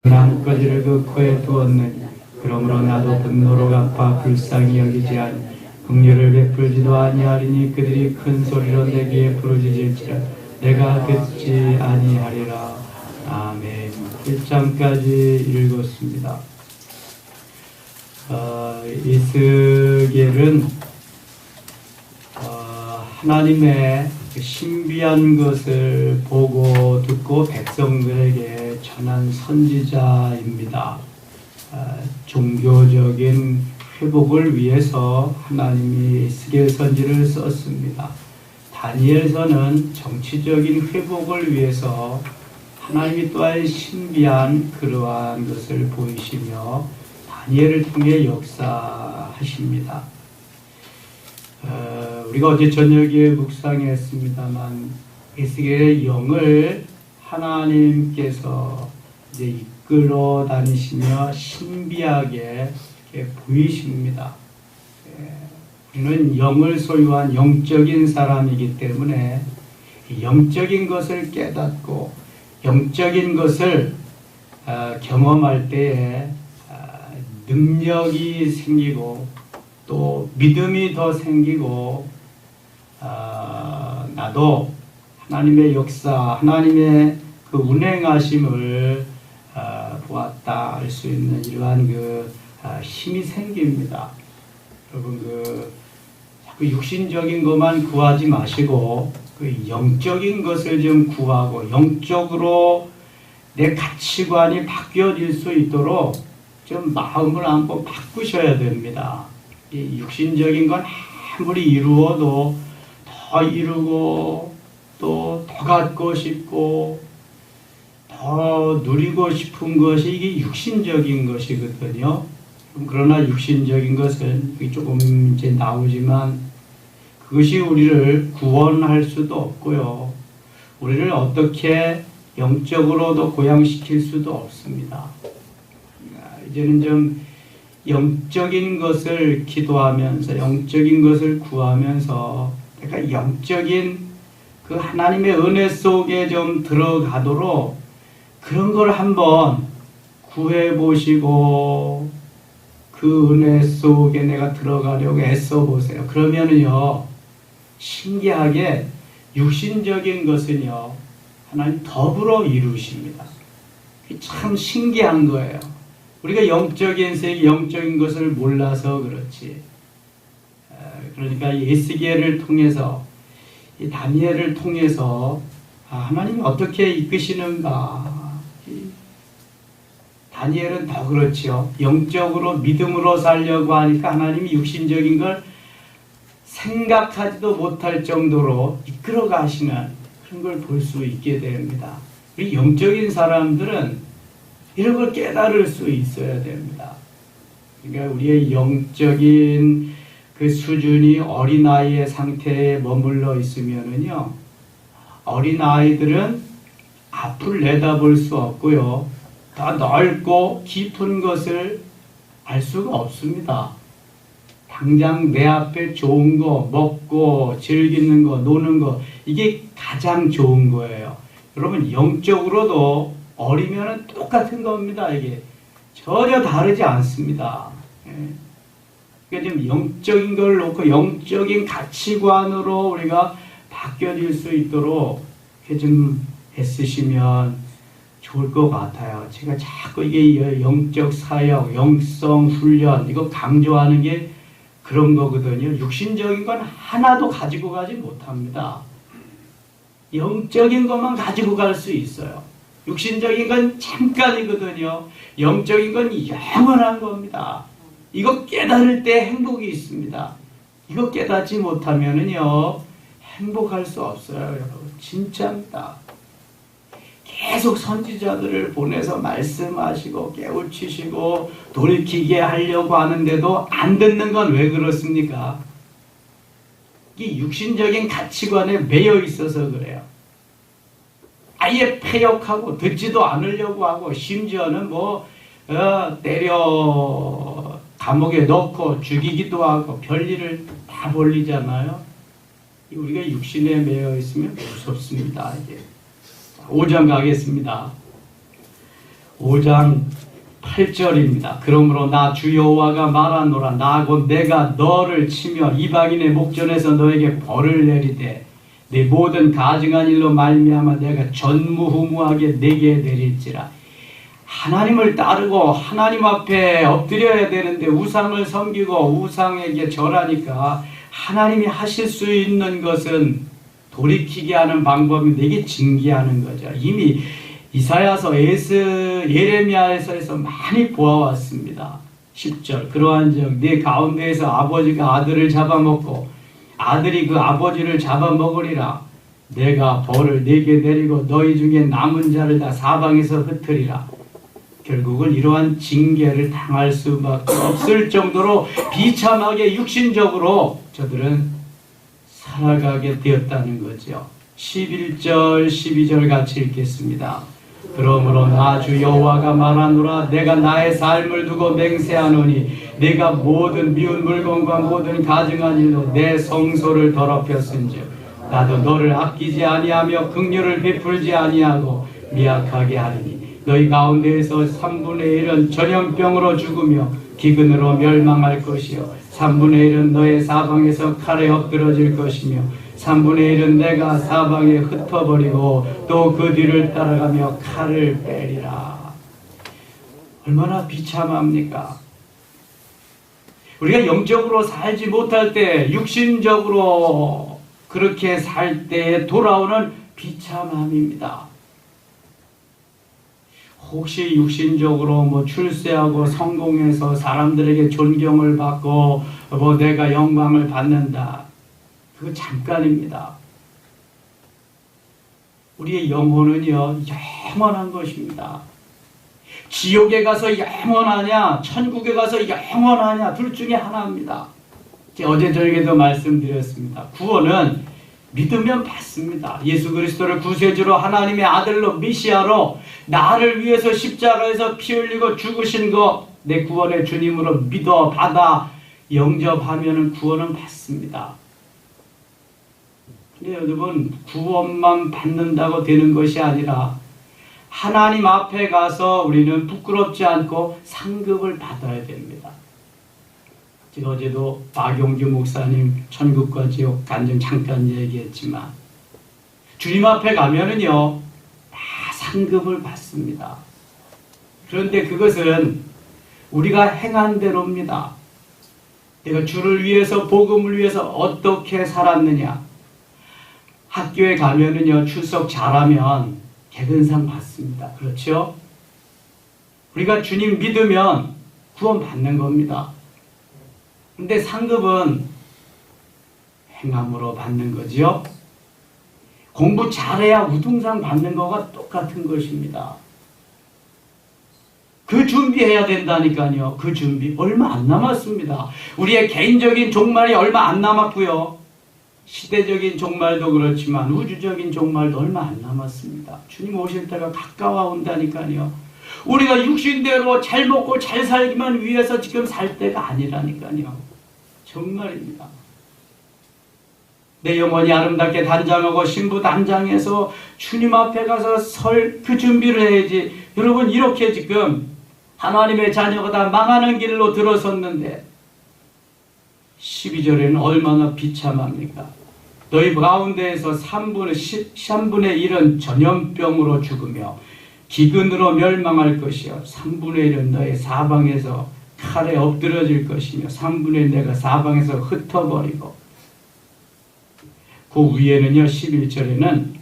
나뭇가지를 그 코에 두었느니 그러므로 나도 분노로 갚아 불쌍히 여기지 아니 긍휼을 베풀지도 아니하리니 그들이 큰 소리로 내게 부르짖을지라 내가 듣지 아니하리라. 아멘. 1장까지 읽었습니다. 이스겔은 하나님의 신비한 것을 보고 듣고 백성들에게 전한 선지자입니다. 종교적인 회복을 위해서 하나님이 이스겔 선지를 썼습니다. 다니엘서는 정치적인 회복을 위해서 하나님이 또한 신비한 그러한 것을 보이시며 다니엘을 통해 역사하십니다. 우리가 어제 저녁에 묵상했습니다만 에스겔의 영을 하나님께서 이제 이끌어 다니시며 신비하게 이렇게 보이십니다. 우리는 영을 소유한 영적인 사람이기 때문에 영적인 것을 깨닫고 영적인 것을 경험할 때에 능력이 생기고 또 믿음이 더 생기고 나도 하나님의 역사, 하나님의 그 운행하심을 보았다 할 수 있는 이러한 그 힘이 생깁니다. 여러분 자꾸 육신적인 것만 구하지 마시고 그 영적인 것을 좀 구하고 영적으로 내 가치관이 바뀌어질 수 있도록 좀 마음을 한번 바꾸셔야 됩니다. 이 육신적인 건 아무리 이루어도 더 이루고 또 더 갖고 싶고 더 누리고 싶은 것이 이게 육신적인 것이거든요. 그러나 육신적인 것은 조금 이제 나오지만 그것이 우리를 구원할 수도 없고요. 우리를 어떻게 영적으로도 고양시킬 수도 없습니다. 이제는 좀 영적인 것을 기도하면서 영적인 것을 구하면서 그러니까 영적인 그 하나님의 은혜 속에 좀 들어가도록 그런 걸 한번 구해 보시고 그 은혜 속에 내가 들어가려고 애써 보세요. 그러면은요 신기하게 육신적인 것은요 하나님 더불어 이루십니다. 참 신기한 거예요. 우리가 영적인 세계, 영적인 것을 몰라서 그렇지. 그러니까 에스겔을 통해서, 이 다니엘을 통해서 하나님이 어떻게 이끄시는가. 다니엘은 더 그렇죠. 영적으로 믿음으로 살려고 하니까 하나님이 육신적인 걸 생각하지도 못할 정도로 이끌어 가시는 그런 걸 볼 수 있게 됩니다. 우리 영적인 사람들은 이런 걸 깨달을 수 있어야 됩니다. 그러니까 우리의 영적인 그 수준이 어린아이의 상태에 머물러 있으면은요, 어린아이들은 앞을 내다볼 수 없고요, 더 넓고 깊은 것을 알 수가 없습니다. 당장 내 앞에 좋은 거, 먹고 즐기는 거, 노는 거, 이게 가장 좋은 거예요. 여러분, 영적으로도 어리면은 똑같은 겁니다. 이게 전혀 다르지 않습니다. 그러니까 좀 영적인 걸 놓고 영적인 가치관으로 우리가 바뀌어질 수 있도록 이렇게 좀 애쓰시면 좋을 것 같아요. 제가 자꾸 이게 영적 사역, 영성 훈련 이거 강조하는 게 그런 거거든요. 육신적인 건 하나도 가지고 가지 못합니다. 영적인 것만 가지고 갈 수 있어요. 육신적인 건 잠깐이거든요. 영적인 건 영원한 겁니다. 이거 깨달을 때 행복이 있습니다. 이거 깨닫지 못하면은요, 행복할 수 없어요, 여러분. 진짜입니다. 계속 선지자들을 보내서 말씀하시고 깨우치시고 돌이키게 하려고 하는데도 안 듣는 건 왜 그렇습니까? 이 육신적인 가치관에 매여 있어서 그래요. 아예 폐역하고 듣지도 않으려고 하고 심지어는 때려 감옥에 넣고 죽이기도 하고 별일을 다 벌리잖아요. 우리가 육신에 매여 있으면 무섭습니다. 이게. 5장 가겠습니다. 5장 8절입니다. 그러므로 나 주 여호와가 말하노라. 나 곧 내가 너를 치며 이방인의 목전에서 너에게 벌을 내리되 네 모든 가증한 일로 말미암아 내가 전무후무하게 내게 내릴지라. 하나님을 따르고 하나님 앞에 엎드려야 되는데 우상을 섬기고 우상에게 절하니까 하나님이 하실 수 있는 것은 돌이키게 하는 방법인데 이게 징계하는 거죠. 이미 이사야서, 예레미야에서 많이 보아왔습니다. 10절 그러한즉 네 가운데에서 아버지가 아들을 잡아먹고 아들이 그 아버지를 잡아먹으리라. 내가 벌을 네게 내리고 너희 중에 남은 자를 다 사방에서 흩으리라. 결국은 이러한 징계를 당할 수밖에 없을 정도로 비참하게 육신적으로 저들은 살아가게 되었다는 거죠. 11절 12절 같이 읽겠습니다. 그러므로 나 주 여호와가 말하노라. 내가 나의 삶을 두고 맹세하노니 내가 모든 미운 물건과 모든 가증한 일로 내 성소를 더럽혔은즉 나도 너를 아끼지 아니하며 긍휼을 베풀지 아니하고 미약하게 하리니 너희 가운데에서 3분의 1은 전염병으로 죽으며 기근으로 멸망할 것이요 3분의 1은 너의 사방에서 칼에 엎드러질 것이며 3분의 1은 내가 사방에 흩어버리고 또 그 뒤를 따라가며 칼을 빼리라. 얼마나 비참합니까? 우리가 영적으로 살지 못할 때 육신적으로 그렇게 살 때에 돌아오는 비참함입니다. 혹시 육신적으로 출세하고 성공해서 사람들에게 존경을 받고 내가 영광을 받는다. 그거 잠깐입니다. 우리의 영혼은요, 영원한 것입니다. 지옥에 가서 영원하냐, 천국에 가서 영원하냐, 둘 중에 하나입니다. 어제 저에게도 말씀드렸습니다. 구원은 믿으면 받습니다. 예수 그리스도를 구세주로 하나님의 아들로 메시아로 나를 위해서 십자가에서 피 흘리고 죽으신 거 내 구원의 주님으로 믿어 받아 영접하면 구원은 받습니다. 근데 여러분 구원만 받는다고 되는 것이 아니라 하나님 앞에 가서 우리는 부끄럽지 않고 상급을 받아야 됩니다. 제가 어제도 박용주 목사님 천국과 지옥 간증 잠깐 얘기했지만 주님 앞에 가면은요 다 상급을 받습니다. 그런데 그것은 우리가 행한 대로입니다. 내가 주를 위해서 복음을 위해서 어떻게 살았느냐. 학교에 가면은요 출석 잘하면 개근상 받습니다. 그렇죠? 우리가 주님 믿으면 구원 받는 겁니다. 근데 상급은 행함으로 받는 거지요. 공부 잘해야 우등상 받는 거가 똑같은 것입니다. 그 준비해야 된다니까요. 그 준비 얼마 안 남았습니다. 우리의 개인적인 종말이 얼마 안 남았고요. 시대적인 종말도 그렇지만 우주적인 종말도 얼마 안 남았습니다. 주님 오실 때가 가까워 온다니까요. 우리가 육신대로 잘 먹고 잘 살기만 위해서 지금 살 때가 아니라니까요. 정말입니다. 내 영혼이 아름답게 단장하고 신부 단장해서 주님 앞에 가서 설 그 준비를 해야지. 여러분 이렇게 지금 하나님의 자녀가 다 망하는 길로 들어섰는데 12절에는 얼마나 비참합니까? 너희 가운데에서 3분의 1은 전염병으로 죽으며 기근으로 멸망할 것이요 3분의 1은 너의 사방에서 칼에 엎드러질 것이며 3분의 1 내가 사방에서 흩어버리고 그 위에는요 11절에는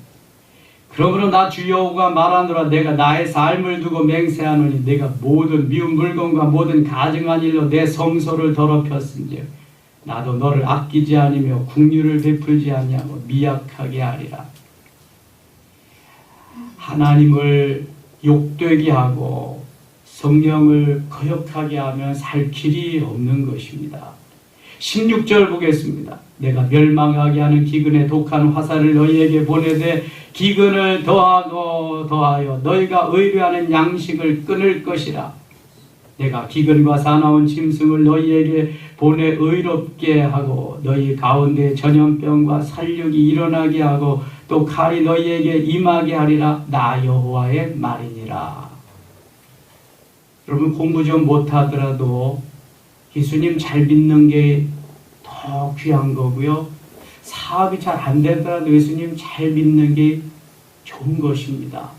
그러므로 나 주 여호와가 말하노라. 내가 나의 삶을 두고 맹세하노니 내가 모든 미운 물건과 모든 가증한 일로 내 성소를 더럽혔은즉 나도 너를 아끼지 아니며 긍휼을 베풀지 아니하고 미약하게 하리라. 하나님을 욕되게 하고 성령을 거역하게 하면 살 길이 없는 것입니다. 16절 보겠습니다. 내가 멸망하게 하는 기근의 독한 화살을 너희에게 보내되 기근을 더하고 더하여 너희가 의뢰하는 양식을 끊을 것이라. 내가 기근과 사나운 짐승을 너희에게 보내 의롭게 하고 너희 가운데 전염병과 살육이 일어나게 하고 또 칼이 너희에게 임하게 하리라. 나 여호와의 말이니라. 여러분 공부 좀 못하더라도 예수님 잘 믿는 게 더 귀한 거고요. 사업이 잘 안 되더라도 예수님 잘 믿는 게 좋은 것입니다.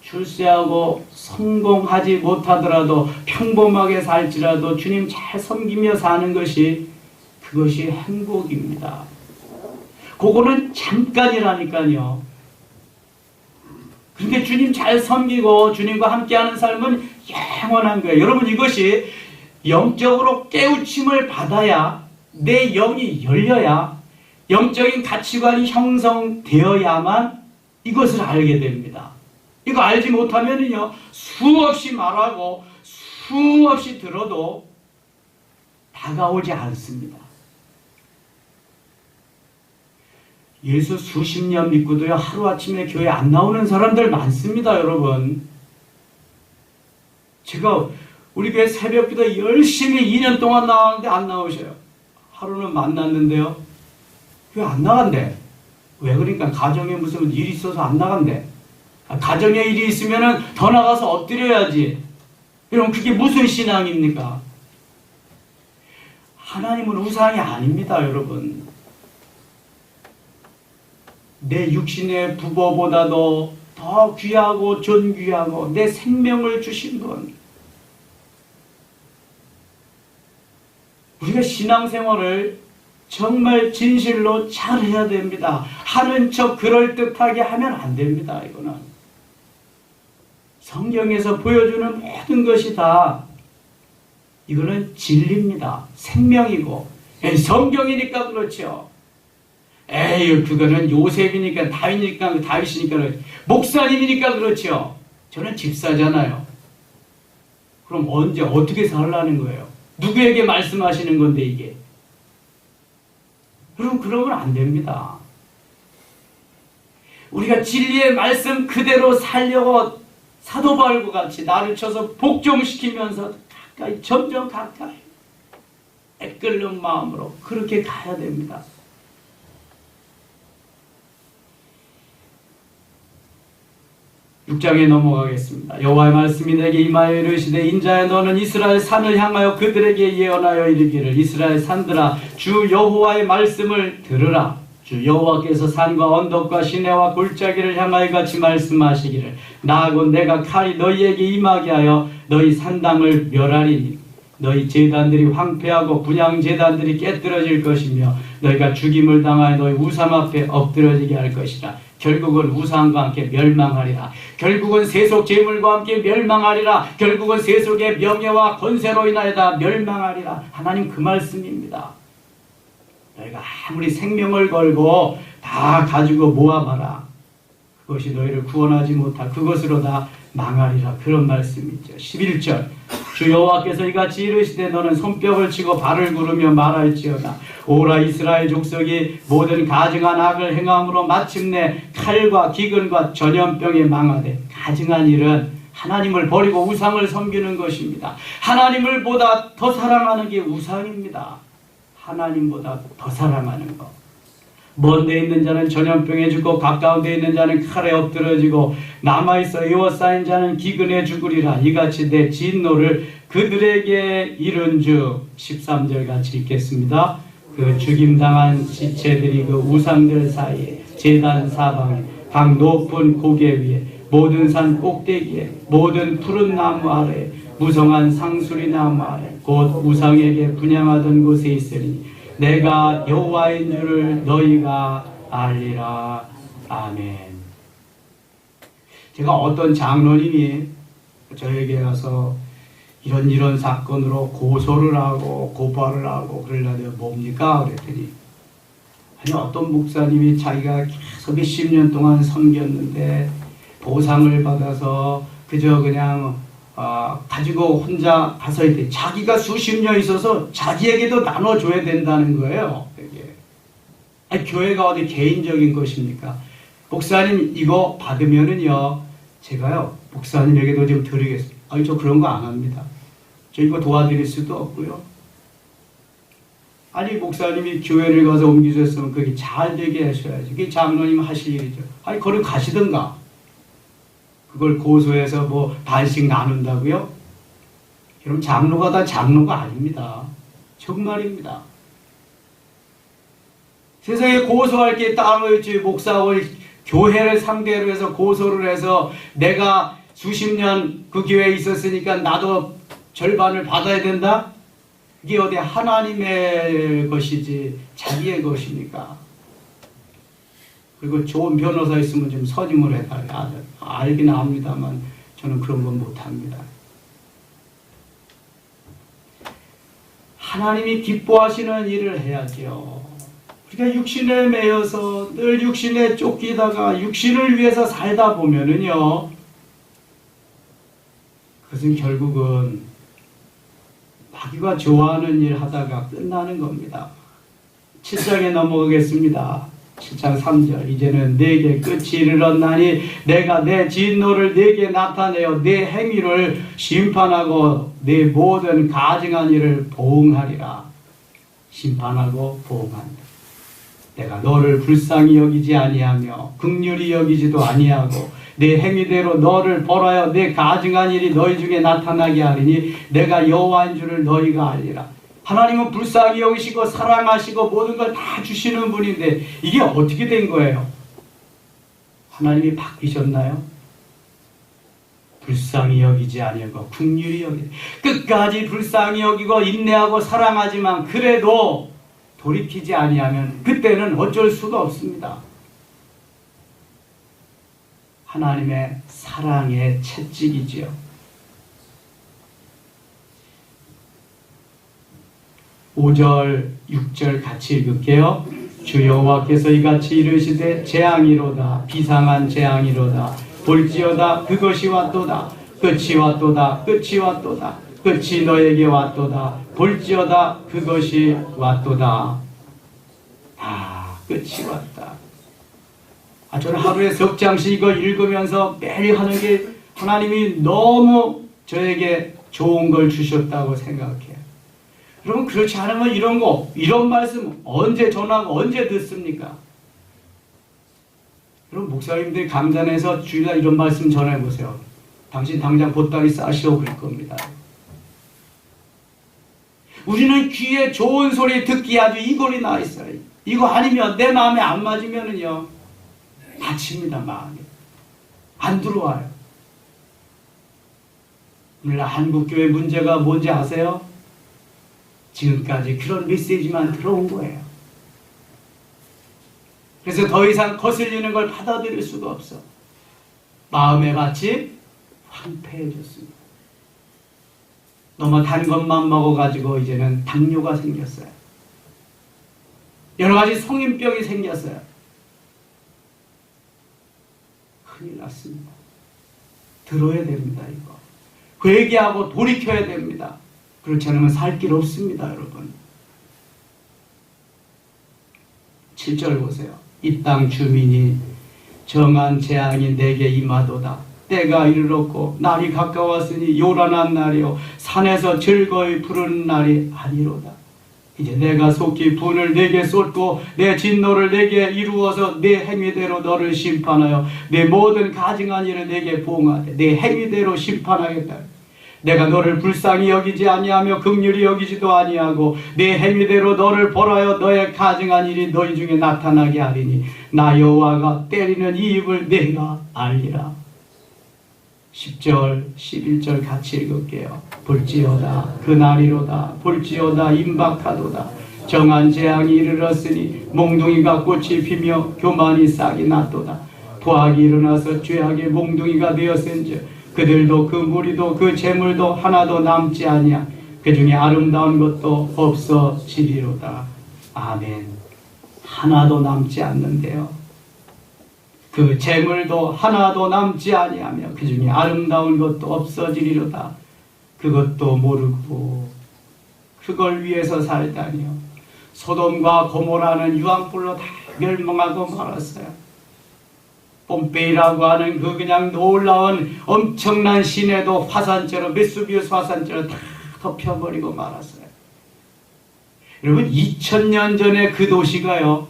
출세하고 성공하지 못하더라도 평범하게 살지라도 주님 잘 섬기며 사는 것이 그것이 행복입니다. 그거는 잠깐이라니까요. 그런데 주님 잘 섬기고 주님과 함께하는 삶은 영원한 거예요. 여러분 이것이 영적으로 깨우침을 받아야 내 영이 열려야 영적인 가치관이 형성되어야만 이것을 알게 됩니다. 이거 알지 못하면요 수없이 말하고 수없이 들어도 다가오지 않습니다. 예수 수십 년 믿고도요 하루아침에 교회 안 나오는 사람들 많습니다. 여러분 제가 우리 교회 새벽기도 열심히 2년 동안 나왔는데 안 나오셔요. 하루는 만났는데요 교회 안 나간대. 왜 그러니까 가정에 무슨 일이 있어서 안 나간대. 가정에 일이 있으면 더 나가서 엎드려야지. 여러분 그게 무슨 신앙입니까? 하나님은 우상이 아닙니다. 여러분 내 육신의 부모보다도 더 귀하고 존귀하고 내 생명을 주신 분. 우리가 신앙생활을 정말 진실로 잘 해야 됩니다. 하는 척 그럴듯하게 하면 안 됩니다. 이거는 성경에서 보여주는 모든 것이 다 이거는 진리입니다. 생명이고 성경이니까 그렇죠. 에이 그거는 요셉이니까 다윗이니까 목사님이니까 그렇죠. 저는 집사잖아요. 그럼 언제 어떻게 살라는 거예요? 누구에게 말씀하시는 건데 이게? 여러분 그러면 안 됩니다. 우리가 진리의 말씀 그대로 살려고 사도 바울과 같이 나를 쳐서 복종시키면서 가까이 점점 가까이 애끓는 마음으로 그렇게 가야 됩니다. 6장에 넘어가겠습니다. 여호와의 말씀이 내게 임하여 이르시되 인자야 너는 이스라엘 산을 향하여 그들에게 예언하여 이르기를 이스라엘 산들아 주 여호와의 말씀을 들으라. 주 여호와께서 산과 언덕과 시내와 골짜기를 향하여 같이 말씀하시기를 나하고 내가 칼이 너희에게 임하게 하여 너희 산당을 멸하리니 너희 제단들이 황폐하고 분향 제단들이 깨뜨려질 것이며 너희가 죽임을 당하여 너희 우상 앞에 엎드러지게 할 것이라. 결국은 우상과 함께 멸망하리라. 결국은 세속 재물과 함께 멸망하리라. 결국은 세속의 명예와 권세로 인하여 다 멸망하리라. 하나님 그 말씀입니다. 너희가 아무리 생명을 걸고 다 가지고 모아봐라. 그것이 너희를 구원하지 못할 그것으로 다 망하리라. 그런 말씀이죠. 11절 주 여호와께서 이같이 이르시되 너는 손뼉을 치고 발을 구르며 말할지어다. 오라 이스라엘 족속이 모든 가증한 악을 행함으로 마침내 칼과 기근과 전염병에 망하되 가증한 일은 하나님을 버리고 우상을 섬기는 것입니다. 하나님을 보다 더 사랑하는 게 우상입니다. 하나님보다 더 사랑하는 것. 먼 데 있는 자는 전염병에 죽고 가까운 데 있는 자는 칼에 엎드러지고 남아있어 에워싸인 자는 기근에 죽으리라. 이같이 내 진노를 그들에게 이른 주. 13절 같이 읽겠습니다. 그 죽임당한 시체들이 그 우상들 사이에 제단 사방에 각 높은 고개 위에 모든 산 꼭대기에 모든 푸른 나무 아래 무성한 상수리 나무 아래 곧 우상에게 분향하던 곳에 있으니 내가 여호와인 줄을 너희가 알리라. 아멘. 제가 어떤 장로님이 저에게 와서 이런 사건으로 고소를 하고 고발을 하고 그러려니 뭡니까? 그랬더니 아니 어떤 목사님이 자기가 계속 몇십 년 동안 섬겼는데 보상을 받아서 그저 그냥 가지고 혼자 가서 있대. 자기가 수십 년 있어서 자기에게도 나눠줘야 된다는 거예요. 이게. 아니, 교회가 어디 개인적인 것입니까? 목사님 이거 받으면은요 제가요 목사님에게도 좀 드리겠습니다. 아니 저 그런 거 안 합니다. 저 이거 도와드릴 수도 없고요. 아니 목사님이 교회를 가서 옮기셨으면 그게 잘 되게 하셔야지. 그게 장로님 하실 일이죠. 아니 거기 가시든가. 그걸 고소해서 뭐 반씩 나눈다고요? 여러분, 장로가 다 장로가 아닙니다. 정말입니다. 세상에 고소할 게 따로 있지. 목사를 교회를 상대로 해서 고소를 해서 내가 수십 년 그 교회에 있었으니까 나도 절반을 받아야 된다? 이게 어디 하나님의 것이지 자기의 것입니까? 그리고 좋은 변호사 있으면 좀 선임을 해달라. 알긴 압니다만 저는 그런 건 못합니다. 하나님이 기뻐하시는 일을 해야죠. 우리가 육신에 매여서 늘 육신에 쫓기다가 육신을 위해서 살다 보면은요, 그것은 결국은 마귀가 좋아하는 일 하다가 끝나는 겁니다. 7장에 넘어가겠습니다. 7장 3절. 이제는 내게 끝이 이르렀나니 내가 내 진노를 내게 나타내어 내 행위를 심판하고 내 모든 가증한 일을 보응하리라. 심판하고 보응한다. 내가 너를 불쌍히 여기지 아니하며 긍휼히 여기지도 아니하고 내 행위대로 너를 벌하여 내 가증한 일이 너희 중에 나타나게 하리니 내가 여호와인 줄을 너희가 알리라. 하나님은 불쌍히 여기시고 사랑하시고 모든 걸 다 주시는 분인데 이게 어떻게 된 거예요? 하나님이 바뀌셨나요? 불쌍히 여기지 아니하고 긍휼히 여기, 끝까지 불쌍히 여기고 인내하고 사랑하지만 그래도 돌이키지 아니하면 그때는 어쩔 수가 없습니다. 하나님의 사랑의 채찍이지요. 5절, 6절 같이 읽을게요. 주 여호와께서 이같이 이르시되 재앙이로다. 비상한 재앙이로다. 볼지어다. 그것이 왔도다. 끝이 왔도다. 끝이 왔도다. 끝이 너에게 왔도다. 볼지어다. 그것이 왔도다. 끝이 왔다. 저는 하루에 석 장씩 이거 읽으면서 매일 하는 게 하나님이 너무 저에게 좋은 걸 주셨다고 생각해요. 여러분, 그렇지 않으면 이런 말씀 언제 전하고 언제 듣습니까? 여러분, 목사님들이 강단에서 주일날 이런 말씀 전해보세요. 당신 당장 보따리 싸시오 그럴 겁니다. 우리는 귀에 좋은 소리 듣기 아주 이골이 나 있어요. 이거 아니면 내 마음에 안 맞으면은요, 다칩니다. 마음이 안 들어와요. 오늘 한국교회 문제가 뭔지 아세요? 지금까지 그런 메시지만 들어온 거예요. 그래서 더 이상 거슬리는 걸 받아들일 수가 없어. 마음의 밭이 황폐해졌습니다. 너무 단 것만 먹어가지고 이제는 당뇨가 생겼어요. 여러 가지 성인병이 생겼어요. 큰일 났습니다. 들어야 됩니다. 이거 회개하고 돌이켜야 됩니다. 그렇지 않으면 살 길 없습니다. 여러분, 7절 보세요. 이 땅 주민이 정한 재앙이 내게 임하도다. 때가 이르렀고 날이 가까웠으니 요란한 날이요 산에서 즐거이 부르는 날이 아니로다. 이제 내가 속히 분을 내게 쏟고 내 진노를 내게 이루어서 내 행위대로 너를 심판하여 내 모든 가증한 일을 내게 보응하되 내 행위대로 심판하겠다. 내가 너를 불쌍히 여기지 아니하며 긍휼히 여기지도 아니하고 내 행위대로 너를 벌하여 너의 가증한 일이 너희 중에 나타나게 하리니 나 여호와가 때리는 이 입을 내가 알리라. 10절, 11절 같이 읽을게요. 볼지어다 그날이로다. 볼지어다 임박하도다. 정한 재앙이 이르렀으니 몽둥이가 꽃이 피며 교만이 싹이 났도다. 부학이 일어나서 죄악의 몽둥이가 되었은즉 그들도 그 무리도 그 재물도 하나도 남지 아니야. 그 중에 아름다운 것도 없어지리로다. 아멘. 하나도 남지 않는데요. 그 재물도 하나도 남지 아니하며 그 중에 아름다운 것도 없어지리로다. 그것도 모르고 그걸 위해서 살다니요. 소돔과 고모라는 유황불로 다 멸망하고 말았어요. 폼페이라고 하는 그 그냥 놀라운 엄청난 시내도 화산처럼 베수비우스 화산처럼 다 덮여버리고 말았어요. 여러분, 2000년 전에 그 도시가요,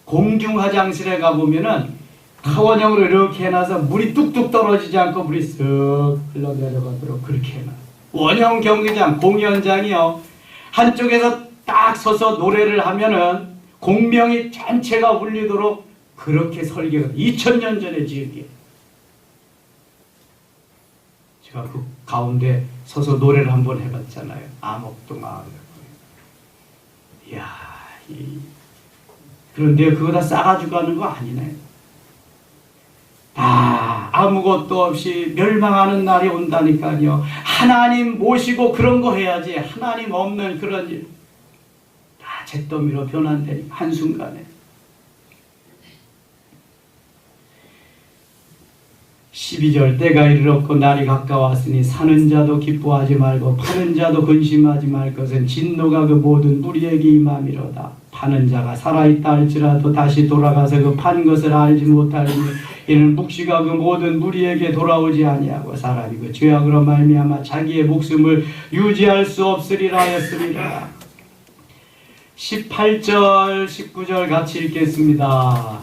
공중 화장실에 가보면은 타원형으로 이렇게 해놔서 물이 뚝뚝 떨어지지 않고 물이 쓱 흘러내려가도록 그렇게 해놔. 원형 경기장, 공연장이요. 한쪽에서 딱 서서 노래를 하면은 공명이 전체가 울리도록 그렇게 설계가 2000년 전에 지은 게. 제가 그 가운데 서서 노래를 한번 해봤잖아요. 암흑동화. 이야, 그런데 그거 다 싸가지고 가는 거 아니네. 다 아무것도 없이 멸망하는 날이 온다니까요. 하나님 모시고 그런 거 해야지. 하나님 없는 그런 일. 다 잿더미로 변환되니까 한순간에. 12절 때가 이르렀고 날이 가까웠으니 사는 자도 기뻐하지 말고 파는 자도 근심하지 말 것은 진노가 그 모든 무리에게 임함이로다. 파는 자가 살아있다 할지라도 다시 돌아가서 그 판 것을 알지 못하리니 이는 묵시가 그 모든 무리에게 돌아오지 아니하고 사람이 그 죄악으로 말미암아 자기의 목숨을 유지할 수 없으리라 하였습니다. 18절 19절 같이 읽겠습니다.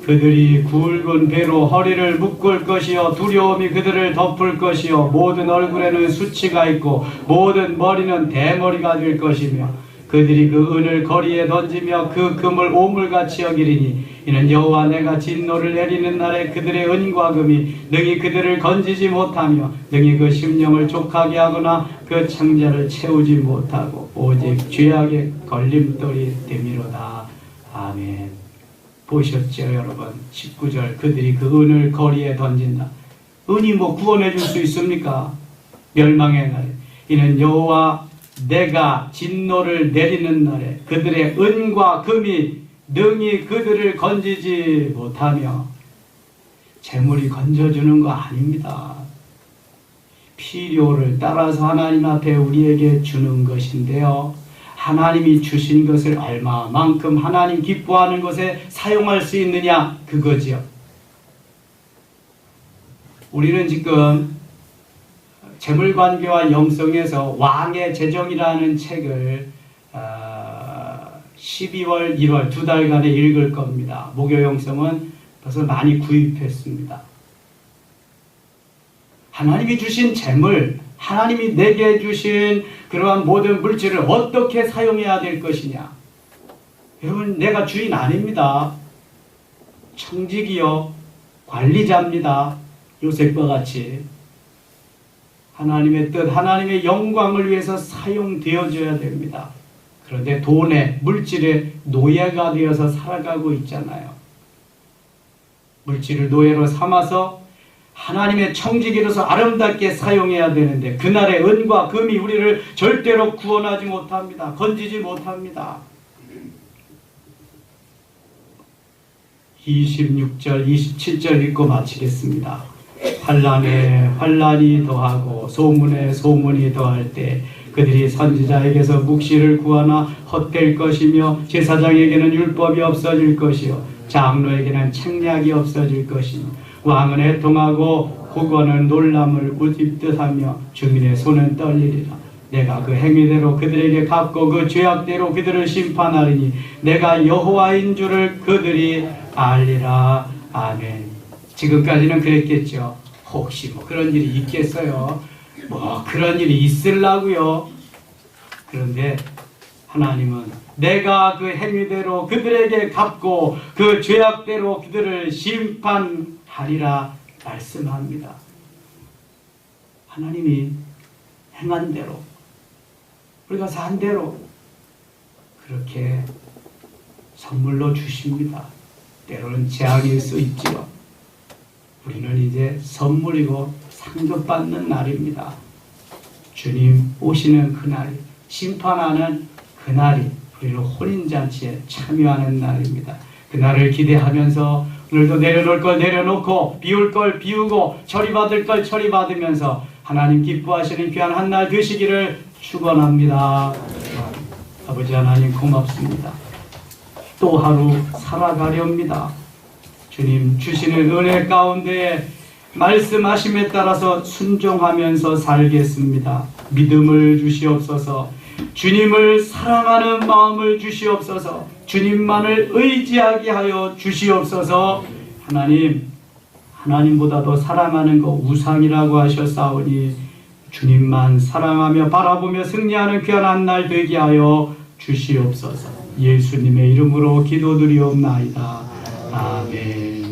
그들이 굵은 배로 허리를 묶을 것이요 두려움이 그들을 덮을 것이요 모든 얼굴에는 수치가 있고 모든 머리는 대머리가 될 것이며 그들이 그 은을 거리에 던지며 그 금을 오물같이 여기리니 이는 여호와 내가 진노를 내리는 날에 그들의 은과 금이 능히 그들을 건지지 못하며 능히 그 심령을 족하게 하거나 그 창자를 채우지 못하고 오직 죄악의 걸림돌이 됨이로다. 아멘. 보셨죠 여러분? 19절 그들이 그 은을 거리에 던진다. 은이 뭐 구원해 줄 수 있습니까? 멸망의 날에 이는 여호와 내가 진노를 내리는 날에 그들의 은과 금이 능히 그들을 건지지 못하며 재물이 건져주는 거 아닙니다. 필요를 따라서 하나님 앞에 우리에게 주는 것인데요. 하나님이 주신 것을 얼마만큼 하나님 기뻐하는 것에 사용할 수 있느냐 그거지요. 우리는 지금 재물관계와 영성에서 왕의 재정이라는 책을 12월, 1월 두 달간에 읽을 겁니다. 목요영성은 벌써 많이 구입했습니다. 하나님이 주신 재물, 하나님이 내게 주신 그러한 모든 물질을 어떻게 사용해야 될 것이냐. 여러분 내가 주인 아닙니다. 청직이요 관리자입니다. 요셉과 같이 하나님의 뜻, 하나님의 영광을 위해서 사용되어져야 됩니다. 그런데 돈의, 물질의 노예가 되어서 살아가고 있잖아요. 물질을 노예로 삼아서 하나님의 청지기로서 아름답게 사용해야 되는데 그날의 은과 금이 우리를 절대로 구원하지 못합니다. 건지지 못합니다. 26절, 27절 읽고 마치겠습니다. 환난에 환난이 더하고 소문에 소문이 더할 때 그들이 선지자에게서 묵시를 구하나 헛될 것이며 제사장에게는 율법이 없어질 것이요 장로에게는 책략이 없어질 것이며 왕은 애통하고 국원은 놀람을 우집듯 하며 주민의 손은 떨리리라. 내가 그 행위대로 그들에게 갚고 그 죄악대로 그들을 심판하리니 내가 여호와인 줄을 그들이 알리라. 아멘. 지금까지는 그랬겠죠. 혹시 뭐 그런 일이 있겠어요? 뭐 그런 일이 있으려고요. 그런데 하나님은 내가 그 행위대로 그들에게 갚고 그 죄악대로 그들을 심판하리라 말씀합니다. 하나님이 행한 대로 우리가 산 대로 그렇게 선물로 주십니다. 때로는 재앙일 수 있지요. 우리는 이제 선물이고 상급받는 날입니다. 주님 오시는 그날이, 심판하는 그날이 우리를 혼인잔치에 참여하는 날입니다. 그날을 기대하면서 오늘도 내려놓을 걸 내려놓고 비울 걸 비우고 처리받을 걸 처리받으면서 하나님 기뻐하시는 귀한 한 날 되시기를 축원합니다. 아버지 하나님 고맙습니다. 또 하루 살아가렵니다. 주님 주시는 은혜 가운데 말씀하심에 따라서 순종하면서 살겠습니다. 믿음을 주시옵소서. 주님을 사랑하는 마음을 주시옵소서. 주님만을 의지하게 하여 주시옵소서. 하나님, 하나님보다 더 사랑하는 거 우상이라고 하셨사오니 주님만 사랑하며 바라보며 승리하는 귀한 날 되게 하여 주시옵소서. 예수님의 이름으로 기도드리옵나이다. 아멘.